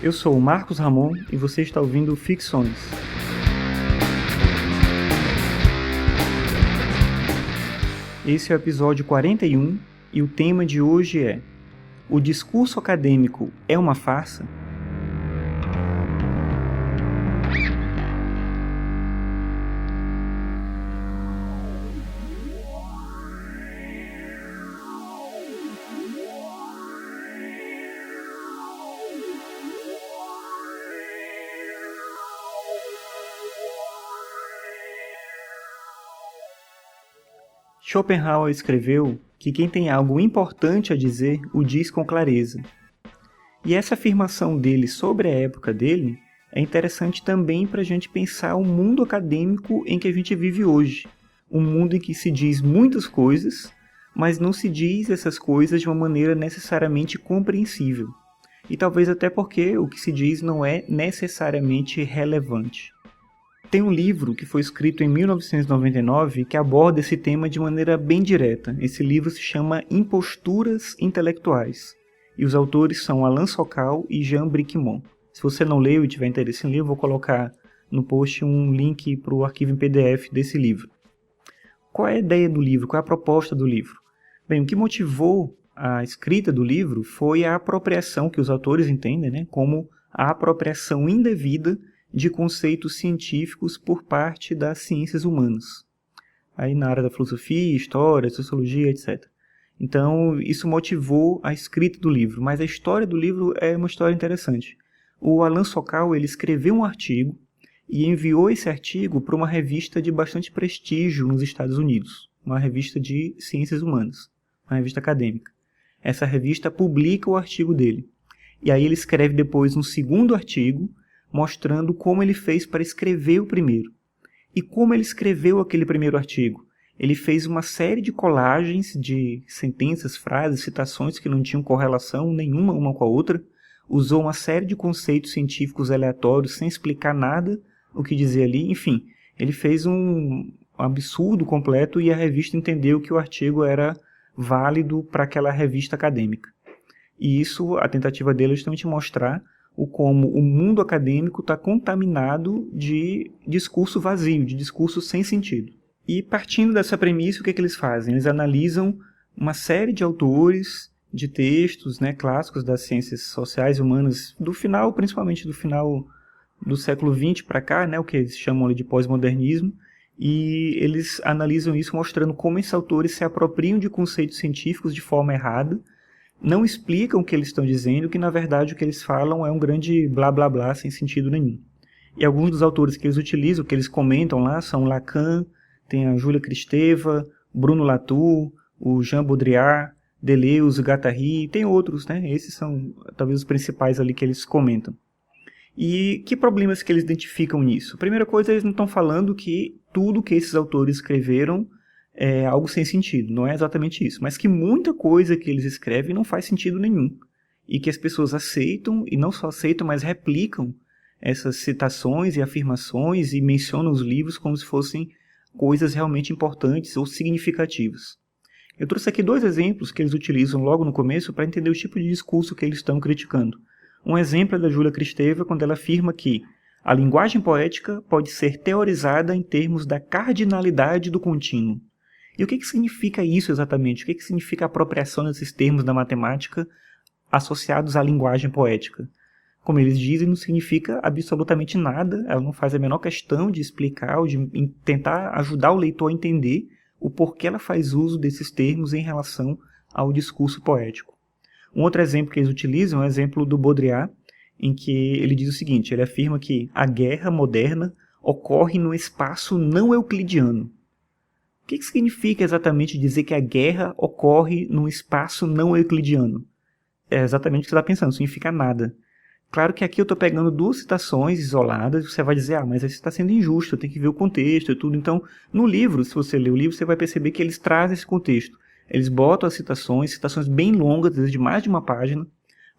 Eu sou o Marcos Ramon e você está ouvindo Ficções. Esse é o episódio 41 e o tema de hoje é: o discurso acadêmico é uma farsa? Schopenhauer escreveu que quem tem algo importante a dizer o diz com clareza. E essa afirmação dele sobre a época dele é interessante também para a gente pensar o mundo acadêmico em que a gente vive hoje. Um mundo em que se diz muitas coisas, mas não se diz essas coisas de uma maneira necessariamente compreensível. E talvez até porque o que se diz não é necessariamente relevante. Tem um livro que foi escrito em 1999 que aborda esse tema de maneira bem direta. Esse livro se chama Imposturas Intelectuais. E os autores são Alain Sokal e Jean Bricmont. Se você não leu e tiver interesse em ler, eu vou colocar no post um link para o arquivo em PDF desse livro. Qual é a ideia do livro? Qual é a proposta do livro? Bem, o que motivou a escrita do livro foi a apropriação, que os autores entendem, como a apropriação indevida de conceitos científicos por parte das ciências humanas. Aí na área da filosofia, história, sociologia, etc. Então, isso motivou a escrita do livro, mas a história do livro é uma história interessante. O Alain Sokal, ele escreveu um artigo e enviou esse artigo para uma revista de bastante prestígio nos Estados Unidos, uma revista de ciências humanas, uma revista acadêmica. Essa revista publica o artigo dele. E aí ele escreve depois um segundo artigo, mostrando como ele fez para escrever o primeiro. E como ele escreveu aquele primeiro artigo? Ele fez uma série de colagens de sentenças, frases, citações que não tinham correlação nenhuma uma com a outra, usou uma série de conceitos científicos aleatórios sem explicar nada o que dizer ali, enfim, ele fez um absurdo completo e a revista entendeu que o artigo era válido para aquela revista acadêmica. E isso, a tentativa dele é justamente mostrar como o mundo acadêmico está contaminado de discurso vazio, de discurso sem sentido. E partindo dessa premissa, o que eles fazem? Eles analisam uma série de autores, de textos clássicos das ciências sociais e humanas, do final, principalmente do final do século XX para cá, o que eles chamam ali de pós-modernismo, e eles analisam isso mostrando como esses autores se apropriam de conceitos científicos de forma errada, não explicam o que eles estão dizendo, que na verdade o que eles falam é um grande blá blá blá sem sentido nenhum. E alguns dos autores que eles utilizam, que eles comentam lá, são Lacan, tem a Júlia Kristeva, Bruno Latour, o Jean Baudrillard, Deleuze, Guattari, tem outros, Esses são talvez os principais ali que eles comentam. E que problemas que eles identificam nisso? A primeira coisa, eles não estão falando que tudo que esses autores escreveram é algo sem sentido, não é exatamente isso, mas que muita coisa que eles escrevem não faz sentido nenhum, e que as pessoas aceitam, e não só aceitam, mas replicam essas citações e afirmações e mencionam os livros como se fossem coisas realmente importantes ou significativas. Eu trouxe aqui 2 exemplos que eles utilizam logo no começo para entender o tipo de discurso que eles estão criticando. Um exemplo é da Júlia Kristeva, quando ela afirma que a linguagem poética pode ser teorizada em termos da cardinalidade do contínuo. E o que significa isso exatamente? O que significa a apropriação desses termos da matemática associados à linguagem poética? Como eles dizem, não significa absolutamente nada, ela não faz a menor questão de explicar ou de tentar ajudar o leitor a entender o porquê ela faz uso desses termos em relação ao discurso poético. Um outro exemplo que eles utilizam é o exemplo do Baudrillard, em que ele diz o seguinte, ele afirma que a guerra moderna ocorre no espaço não euclidiano. O que significa exatamente dizer que a guerra ocorre num espaço não euclidiano? É exatamente o que você está pensando, não significa nada. Claro que aqui eu estou pegando 2 citações isoladas, você vai dizer, mas isso está sendo injusto, tem que ver o contexto e tudo. Então, no livro, se você ler o livro, você vai perceber que eles trazem esse contexto. Eles botam as citações bem longas, às vezes de mais de uma página,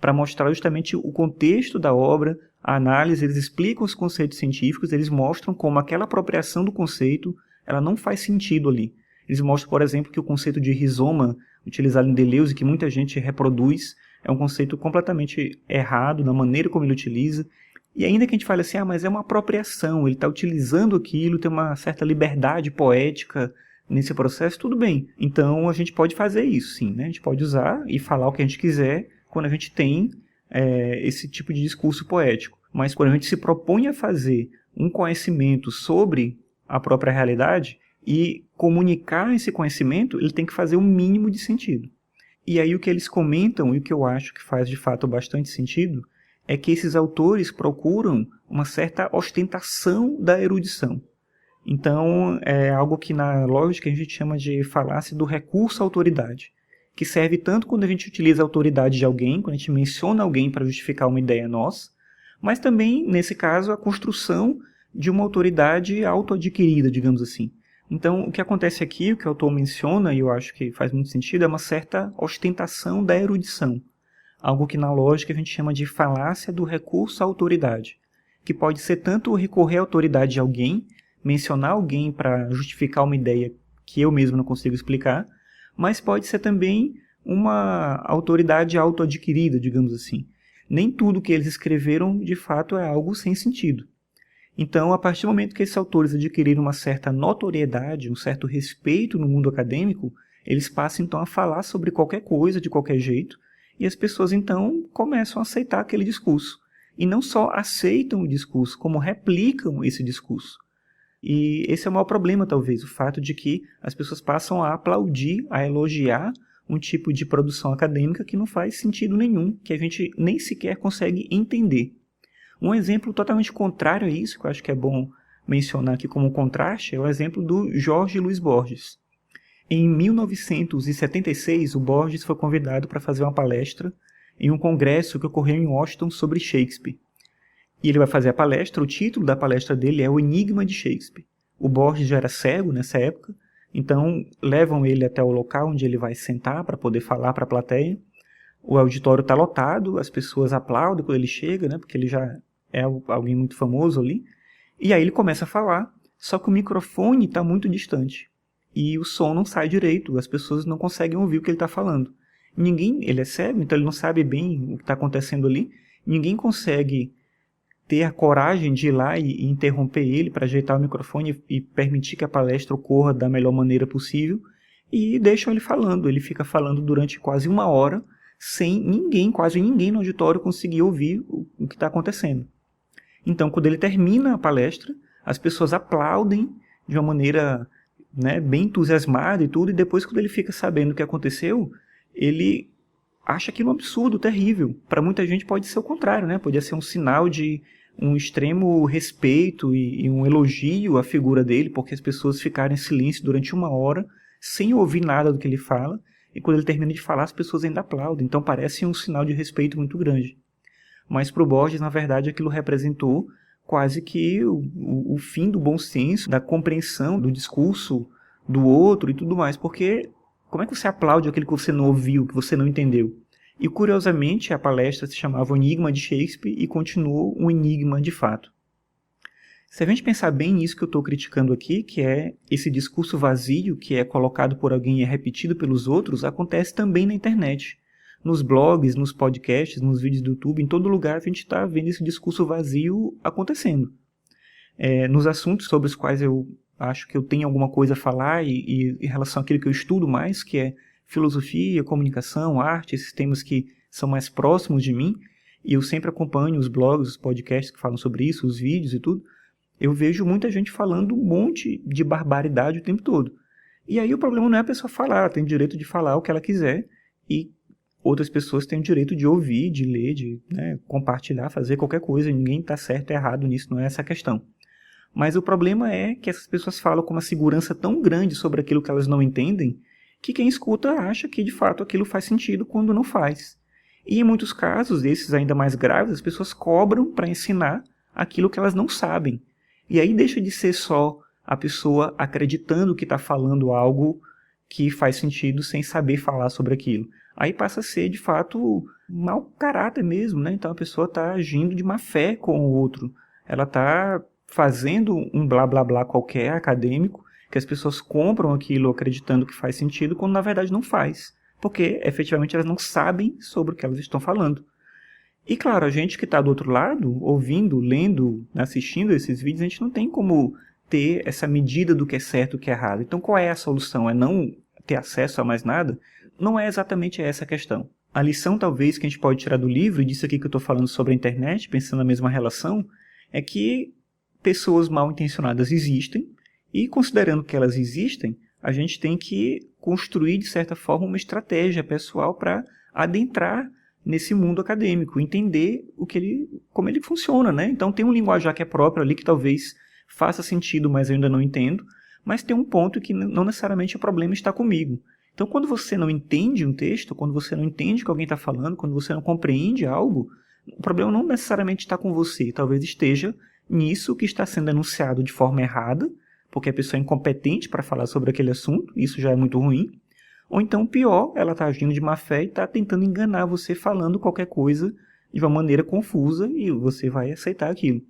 para mostrar justamente o contexto da obra, a análise, eles explicam os conceitos científicos, eles mostram como aquela apropriação do conceito ela não faz sentido ali. Eles mostram, por exemplo, que o conceito de rizoma, utilizado em Deleuze, que muita gente reproduz, é um conceito completamente errado na maneira como ele utiliza. E ainda que a gente fale assim, mas é uma apropriação, ele está utilizando aquilo, tem uma certa liberdade poética nesse processo, tudo bem. Então a gente pode fazer isso, sim, né? A gente pode usar e falar o que a gente quiser quando a gente tem esse tipo de discurso poético. Mas quando a gente se propõe a fazer um conhecimento sobre a própria realidade e comunicar esse conhecimento, ele tem que fazer o mínimo de sentido. E aí o que eles comentam, e o que eu acho que faz de fato bastante sentido, é que esses autores procuram uma certa ostentação da erudição. Então, é algo que na lógica a gente chama de falácia do recurso à autoridade, que serve tanto quando a gente utiliza a autoridade de alguém, quando a gente menciona alguém para justificar uma ideia nossa, mas também, nesse caso, a construção de uma autoridade autoadquirida, digamos assim. Então, o que acontece aqui, o que o autor menciona, e eu acho que faz muito sentido, é uma certa ostentação da erudição. Algo que na lógica a gente chama de falácia do recurso à autoridade, que pode ser tanto recorrer à autoridade de alguém, mencionar alguém para justificar uma ideia que eu mesmo não consigo explicar, mas pode ser também uma autoridade autoadquirida, digamos assim. Nem tudo que eles escreveram, de fato, é algo sem sentido. Então, a partir do momento que esses autores adquiriram uma certa notoriedade, um certo respeito no mundo acadêmico, eles passam então a falar sobre qualquer coisa, de qualquer jeito, e as pessoas então começam a aceitar aquele discurso. E não só aceitam o discurso, como replicam esse discurso. E esse é o maior problema, talvez, o fato de que as pessoas passam a aplaudir, a elogiar um tipo de produção acadêmica que não faz sentido nenhum, que a gente nem sequer consegue entender. Um exemplo totalmente contrário a isso, que eu acho que é bom mencionar aqui como contraste, é o exemplo do Jorge Luiz Borges. Em 1976, o Borges foi convidado para fazer uma palestra em um congresso que ocorreu em Washington sobre Shakespeare. E ele vai fazer a palestra, o título da palestra dele é O Enigma de Shakespeare. O Borges já era cego nessa época, então levam ele até o local onde ele vai sentar para poder falar para a plateia. O auditório está lotado, as pessoas aplaudem quando ele chega, né, porque ele já é alguém muito famoso ali. E aí ele começa a falar, só que o microfone está muito distante. E o som não sai direito, as pessoas não conseguem ouvir o que ele está falando. Ele é cego, então ele não sabe bem o que está acontecendo ali. Ninguém consegue ter a coragem de ir lá e interromper ele para ajeitar o microfone e permitir que a palestra ocorra da melhor maneira possível. E deixam ele falando. Ele fica falando durante quase 1 hora, sem ninguém, quase ninguém no auditório conseguir ouvir o que está acontecendo. Então, quando ele termina a palestra, as pessoas aplaudem de uma maneira, né, bem entusiasmada e tudo, e depois, quando ele fica sabendo o que aconteceu, ele acha aquilo um absurdo, terrível. Para muita gente pode ser o contrário, né? Podia ser um sinal de um extremo respeito e um elogio à figura dele, porque as pessoas ficaram em silêncio durante 1 hora, sem ouvir nada do que ele fala, e quando ele termina de falar, as pessoas ainda aplaudem. Então parece um sinal de respeito muito grande. Mas para o Borges, na verdade, aquilo representou quase que o fim do bom senso, da compreensão do discurso do outro e tudo mais, porque como é que você aplaude aquilo que você não ouviu, que você não entendeu? E curiosamente a palestra se chamava O Enigma de Shakespeare e continuou um enigma de fato. Se a gente pensar bem nisso que eu estou criticando aqui, que é esse discurso vazio que é colocado por alguém e é repetido pelos outros, acontece também na internet. Nos blogs, nos podcasts, nos vídeos do YouTube, em todo lugar a gente está vendo esse discurso vazio acontecendo. Nos assuntos sobre os quais eu acho que eu tenho alguma coisa a falar e em relação àquilo que eu estudo mais, que é filosofia, comunicação, arte, esses temas que são mais próximos de mim, e eu sempre acompanho os blogs, os podcasts que falam sobre isso, os vídeos e tudo, eu vejo muita gente falando um monte de barbaridade o tempo todo. E aí o problema não é a pessoa falar, ela tem o direito de falar o que ela quiser, e outras pessoas têm o direito de ouvir, de ler, de compartilhar, fazer qualquer coisa, ninguém está certo ou errado nisso, não é essa a questão. Mas o problema é que essas pessoas falam com uma segurança tão grande sobre aquilo que elas não entendem, que quem escuta acha que de fato aquilo faz sentido quando não faz. E em muitos casos, desses ainda mais graves, as pessoas cobram para ensinar aquilo que elas não sabem. E aí deixa de ser só a pessoa acreditando que está falando algo que faz sentido sem saber falar sobre aquilo. Aí passa a ser, de fato, mau caráter mesmo, né? Então a pessoa está agindo de má fé com o outro. Ela está fazendo um blá blá blá qualquer acadêmico, que as pessoas compram aquilo acreditando que faz sentido, quando na verdade não faz. porque efetivamente elas não sabem sobre o que elas estão falando. E claro, a gente que está do outro lado, ouvindo, lendo, assistindo esses vídeos, a gente não tem como ter essa medida do que é certo e o que é errado. Então qual é a solução? É não ter acesso a mais nada? Não é exatamente essa a questão. A lição talvez que a gente pode tirar do livro, e disso aqui que eu estou falando sobre a internet, pensando na mesma relação, é que pessoas mal intencionadas existem, e considerando que elas existem, a gente tem que construir de certa forma uma estratégia pessoal para adentrar nesse mundo acadêmico, entender como ele funciona, né? Então tem um linguajar que é próprio ali que talvez faça sentido, mas eu ainda não entendo, mas tem um ponto que não necessariamente o problema está comigo. Então quando você não entende um texto, quando você não entende o que alguém está falando, quando você não compreende algo, o problema não necessariamente está com você, talvez esteja nisso que está sendo anunciado de forma errada, porque a pessoa é incompetente para falar sobre aquele assunto, isso já é muito ruim, ou então pior, ela está agindo de má fé e está tentando enganar você falando qualquer coisa de uma maneira confusa e você vai aceitar aquilo.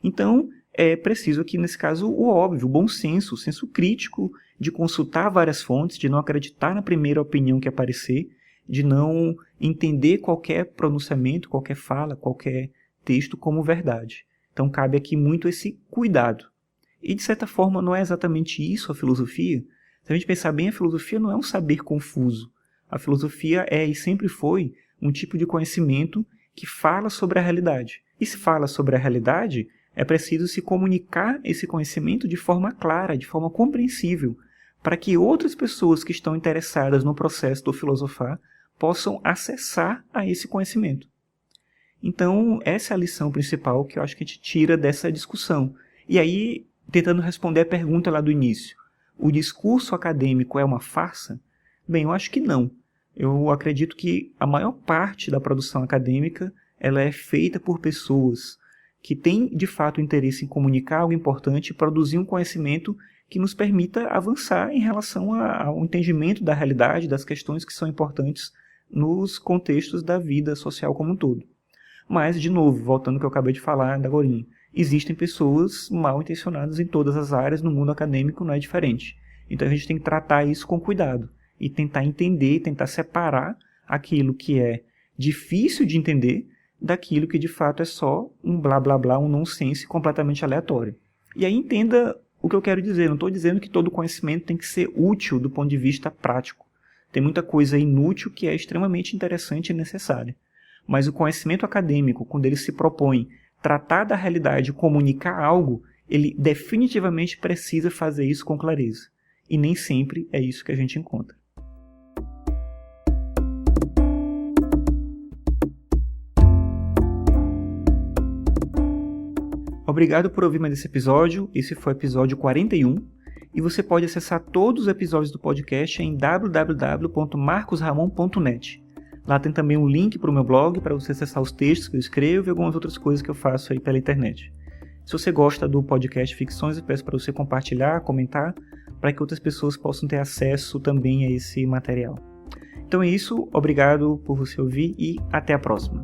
Então, é preciso aqui, nesse caso, o óbvio, o bom senso, o senso crítico de consultar várias fontes, de não acreditar na primeira opinião que aparecer, de não entender qualquer pronunciamento, qualquer fala, qualquer texto como verdade. Então, cabe aqui muito esse cuidado. E, de certa forma, não é exatamente isso a filosofia. Se a gente pensar bem, a filosofia não é um saber confuso. A filosofia é e sempre foi um tipo de conhecimento que fala sobre a realidade. E se fala sobre a realidade, é preciso se comunicar esse conhecimento de forma clara, de forma compreensível, para que outras pessoas que estão interessadas no processo do filosofar possam acessar a esse conhecimento. Então, essa é a lição principal que eu acho que a gente tira dessa discussão. E aí, tentando responder a pergunta lá do início, o discurso acadêmico é uma farsa? Bem, eu acho que não. Eu acredito que a maior parte da produção acadêmica ela é feita por pessoas que têm, de fato, interesse em comunicar algo importante e produzir um conhecimento que nos permita avançar em relação ao entendimento da realidade, das questões que são importantes nos contextos da vida social como um todo. Mas, de novo, voltando ao que eu acabei de falar da agorinha, existem pessoas mal intencionadas em todas as áreas, no mundo acadêmico não é diferente. Então a gente tem que tratar isso com cuidado e tentar entender, tentar separar aquilo que é difícil de entender daquilo que de fato é só um blá blá blá, um nonsense completamente aleatório. E aí entenda o que eu quero dizer, não estou dizendo que todo conhecimento tem que ser útil do ponto de vista prático. Tem muita coisa inútil que é extremamente interessante e necessária. Mas o conhecimento acadêmico, quando ele se propõe tratar da realidade e comunicar algo, ele definitivamente precisa fazer isso com clareza. E nem sempre é isso que a gente encontra. Obrigado por ouvir mais esse episódio. Esse foi o episódio 41. E você pode acessar todos os episódios do podcast em www.marcosramon.net. Lá tem também um link para o meu blog, para você acessar os textos que eu escrevo e algumas outras coisas que eu faço aí pela internet. Se você gosta do podcast Ficções, eu peço para você compartilhar, comentar, para que outras pessoas possam ter acesso também a esse material. Então é isso, obrigado por você ouvir e até a próxima.